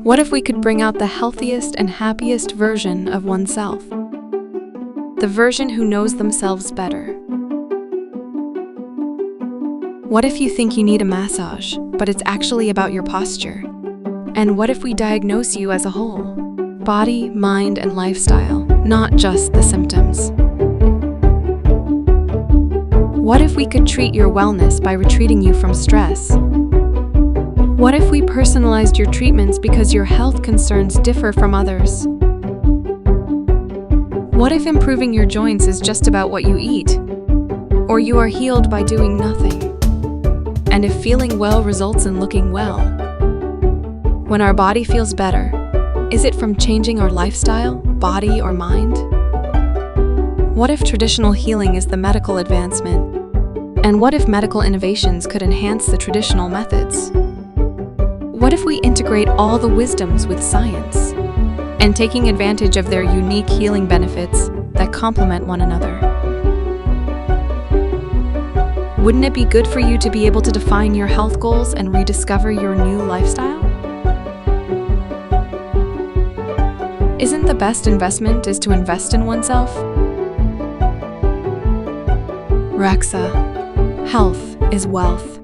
What if we could bring out the healthiest and happiest version of oneself? The version who knows themselves better. What if you think you need a massage, but it's actually about your posture? And what if we diagnose you as a whole? Body, mind, and lifestyle, not just the symptoms. What if we could treat your wellness by retreating you from stress? What if we personalized your treatments because your health concerns differ from others? What if improving your joints is just about what you eat? Or you are healed by doing nothing? And if feeling well results in looking well? When our body feels better, is it from changing our lifestyle, body, or mind? What if traditional healing is the medical advancement? And what if medical innovations could enhance the traditional methods? What if we integrate all the wisdoms with science, and taking advantage of their unique healing benefits that complement one another? Wouldn't it be good for you to be able to define your health goals and rediscover your new lifestyle? Isn't the best investment is to invest in oneself? RAKxa. Health is wealth.